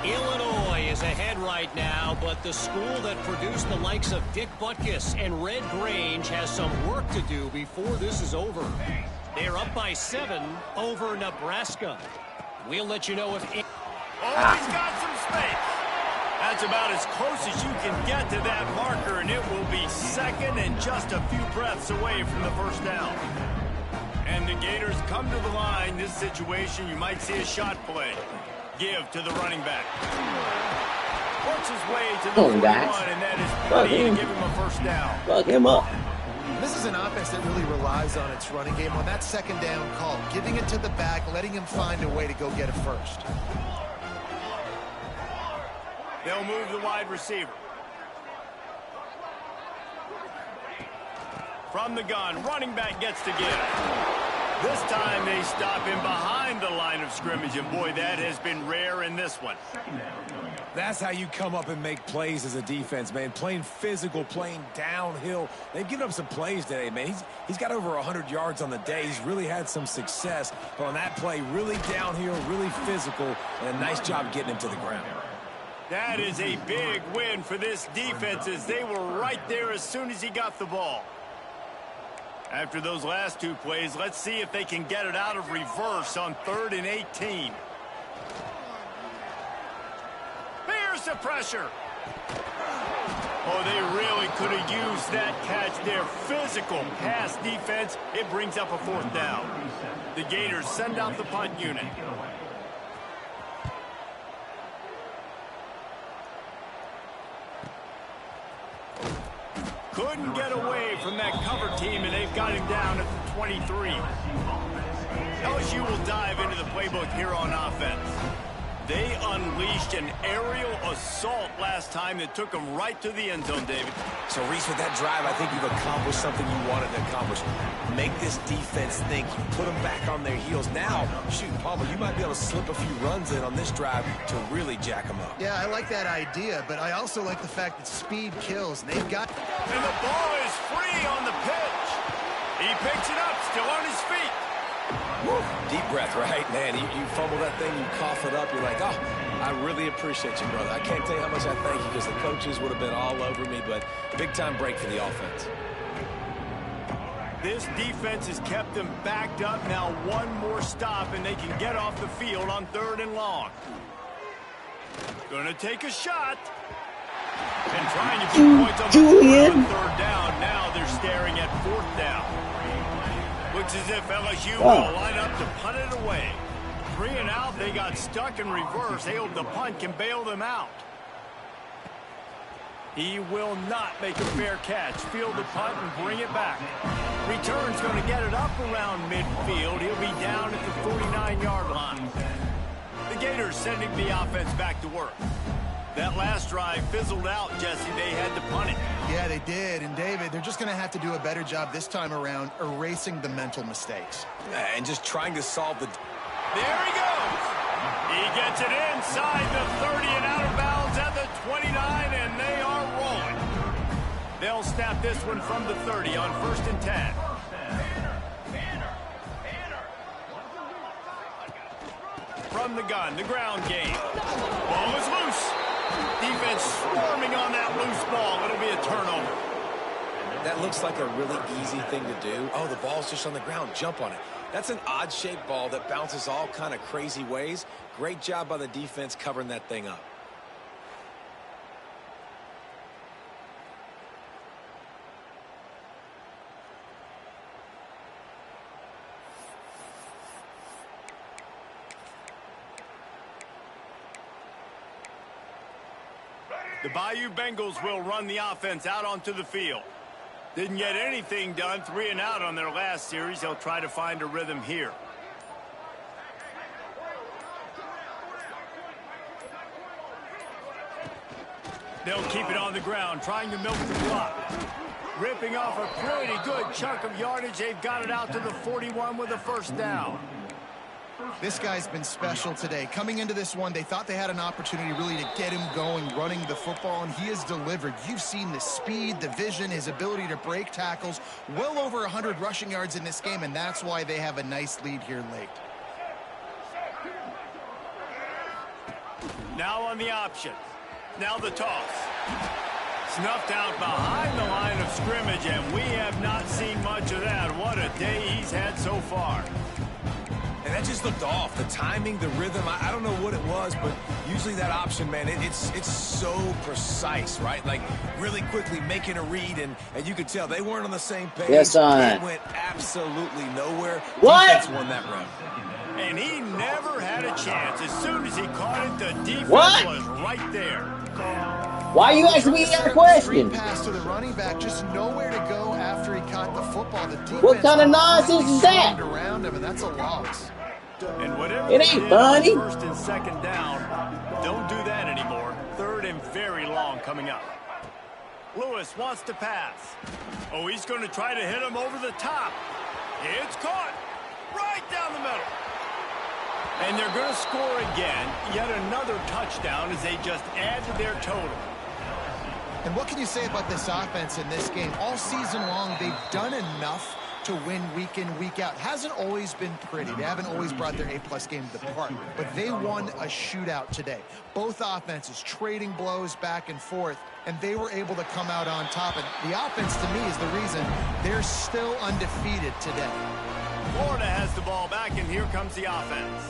Illinois is ahead right now, but the school that produced the likes of Dick Butkus and Red Grange has some work to do before this is over. They're up by 7 over Nebraska. We'll let you know if... Oh, he's got some space. That's about as close as you can get to that marker, and it will be second and just a few breaths away from the first down. And the Gators come to the line. This situation, you might see a shot play. Give to the running back. Works his way to the 41, and that is plenty to give him a first down. Fuck him up. This is an offense that really relies on its running game. On that second down call, giving it to the back, letting him find a way to go get it first. They'll move the wide receiver. From the gun, running back gets to give. This time they stop him behind the line of scrimmage, and boy, that has been rare in this one. That's how you come up and make plays as a defense, man. Playing physical, playing downhill. They've given up some plays today, man. He's got over 100 yards on the day. He's really had some success. But on that play, really downhill, really physical, and a nice job getting him to the ground. That is a big win for this defense, as they were right there as soon as he got the ball. After those last two plays, let's see if they can get it out of reverse on 3rd and 18. Here's the pressure. Oh, they really could have used that catch there. Physical pass defense. It brings up a 4th down. The Gators send out the punt unit. Couldn't get away from that cover team, and they've got him down at the 23. LSU will dive into the playbook here on offense. They unleashed an aerial assault last time that took them right to the end zone, David. So, Reese, with that drive, I think you've accomplished something you wanted to accomplish. Make this defense think. You put them back on their heels. Now, shoot, Palmer, you might be able to slip a few runs in on this drive to really jack them up. Yeah, I like that idea, but I also like the fact that speed kills. They've got... And the ball is free on the pitch. He picks it up, still on his feet. Woo. Deep breath, right? Man, you fumble that thing, you cough it up, you're like, oh, I really appreciate you, brother. I can't tell you how much I thank you because the coaches would have been all over me, but big-time break for the offense. This defense has kept them backed up. Now one more stop, and they can get off the field on 3rd and long. Gonna take a shot. And trying to keep points on the board on 3rd down. Now they're staring at 4th down. Looks as if LSU will line up to punt it away. 3 and out, they got stuck in reverse. They hope the punt can bail them out. He will not make a fair catch. Field the punt and bring it back. Return's going to get it up around midfield. He'll be down at the 49-yard line. The Gators sending the offense back to work. That last drive fizzled out, Jesse. They had to punt it. Yeah, they did. And, David, they're just going to have to do a better job this time around erasing the mental mistakes. And just trying to solve the... There he goes. He gets it inside the 30 and out of bounds at the 29, and they are rolling. They'll snap this one from the 30 on 1st and 10. From the gun, the ground game. Ball is loose. Defense swarming on that loose ball. It'll be a turnover. That looks like a really easy thing to do. Oh, the ball's just on the ground. Jump on it. That's an odd-shaped ball that bounces all kind of crazy ways. Great job by the defense covering that thing up. The Bayou Bengals will run the offense out onto the field. Didn't get anything done, 3 and out on their last series. They'll try to find a rhythm here. They'll keep it on the ground, trying to milk the clock. Ripping off a pretty good chunk of yardage. They've got it out to the 41 with a 1st down. This guy's been special today. Coming into this one, they thought they had an opportunity really to get him going, running the football, and he has delivered. You've seen the speed, the vision, his ability to break tackles. Well over 100 rushing yards in this game, and that's why they have a nice lead here late. Now on the option. Now the toss. Snuffed out behind the line of scrimmage, and we have not seen much of that. What a day he's had so far. And that just looked off. The timing, the rhythm, I don't know what it was, but usually that option, man, it's so precise, right? Like, really quickly making a read, and you could tell they weren't on the same page. Yes, son. It went absolutely nowhere. What? Defense won that round. And he never had a chance. As soon as he caught it, the defense was right there. Why are you asking me that question? Pass to the running back, just nowhere to go after he caught the football. The defense What kind of nonsense is that? Around him, and that's a loss. And whatever It they ain't did funny. on 1st and 2nd down, don't do that anymore. 3rd and very long coming up. Lewis wants to pass. Oh, he's going to try to hit him over the top. It's caught right down the middle. And they're going to score again. Yet another touchdown as they just add to their total. And what can you say about this offense in this game? All season long, they've done enough to win week in, week out. Hasn't always been pretty. They haven't always brought their A-plus game to the park, but they won a shootout today. Both offenses trading blows back and forth, and they were able to come out on top. And the offense, to me, is the reason they're still undefeated today. Florida has the ball back, and here comes the offense.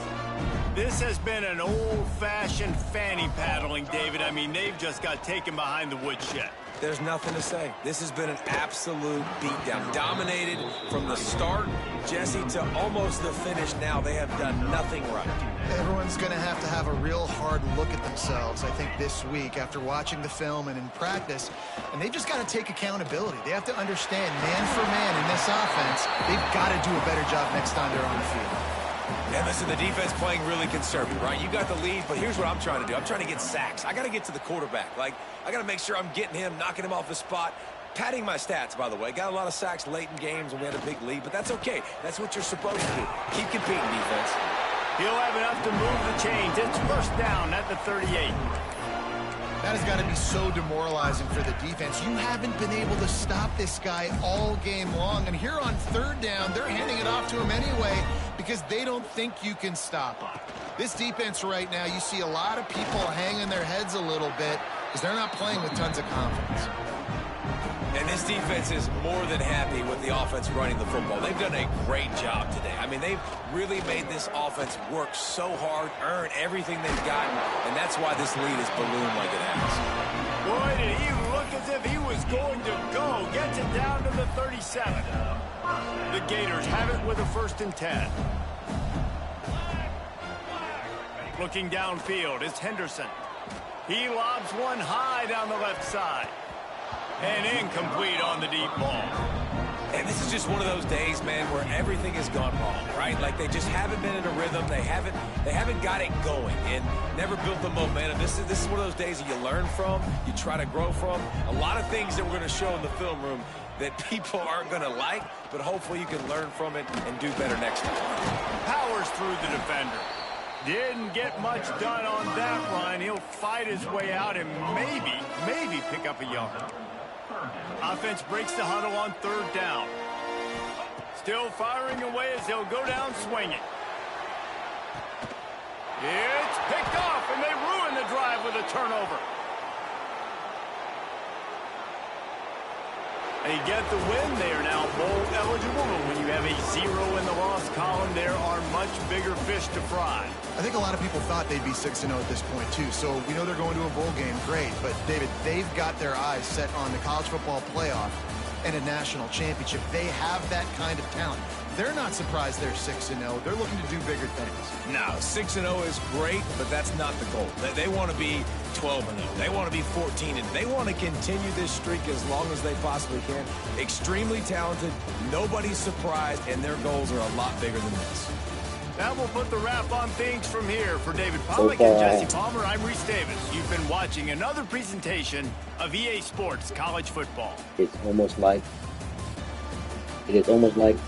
This has been an old-fashioned fanny paddling, David. I mean, they've just got taken behind the woodshed. There's nothing to say. This has been an absolute beatdown. Dominated from the start, Jesse, to almost the finish now. They have done nothing right. Everyone's going to have a real hard look at themselves, I think, this week after watching the film and in practice. And they've just got to take accountability. They have to understand, man for man in this offense, they've got to do a better job next time they're on the field. And listen, the defense playing really conservative, right? You got the lead, but here's what I'm trying to do. I'm trying to get sacks. I got to get to the quarterback. Like, I got to make sure I'm getting him, knocking him off his spot. Padding my stats, by the way. Got a lot of sacks late in games when we had a big lead, but that's okay. That's what you're supposed to do. Keep competing, defense. He'll have enough to move the chains. It's 1st down at the 38. That has got to be so demoralizing for the defense. You haven't been able to stop this guy all game long. And here on third down, they're handing it off to him anyway because they don't think you can stop him. This defense right now, you see a lot of people hanging their heads a little bit because they're not playing with tons of confidence. And this defense is more than happy with the offense running the football. They've done a great job today. I mean, they've really made this offense work so hard, earn everything they've gotten, and that's why this lead has ballooned like it has. Boy, did he look as if he was going to go. Gets it down to the 37. The Gators have it with a 1st and 10. Looking downfield is Henderson. He lobs one high down the left side. And incomplete on the deep ball. And this is just one of those days, man, where everything has gone wrong, right? Like they just haven't been in a rhythm. They haven't got it going and never built the momentum. This is one of those days that you learn from, you try to grow from. A lot of things that we're going to show in the film room that people aren't going to like, but hopefully you can learn from it and do better next time. Powers through the defender. Didn't get much done on that run. He'll fight his way out and maybe pick up a yard. Offense breaks the huddle on 3rd down. Still firing away as they'll go down swinging. It's picked off, and they ruin the drive with a turnover. They get the win. They are now bowl eligible, but when you have a 0 in the loss column, there are much bigger fish to fry. I think a lot of people thought they'd be 6-0 at this point, too. So we know they're going to a bowl game. Great. But, David, they've got their eyes set on the college football playoff and a national championship. They have that kind of talent. They're not surprised they're 6-0. They're looking to do bigger things. No, 6-0 is great, but that's not the goal. They want to be 12-0. They want to be 14-0. They want to continue this streak as long as they possibly can. Extremely talented. Nobody's surprised, and their goals are a lot bigger than this. Now we'll put the wrap on things from here. For David Pollack and Jesse Palmer, I'm Reese Davis. You've been watching another presentation of EA Sports College Football. It is almost like 8-0.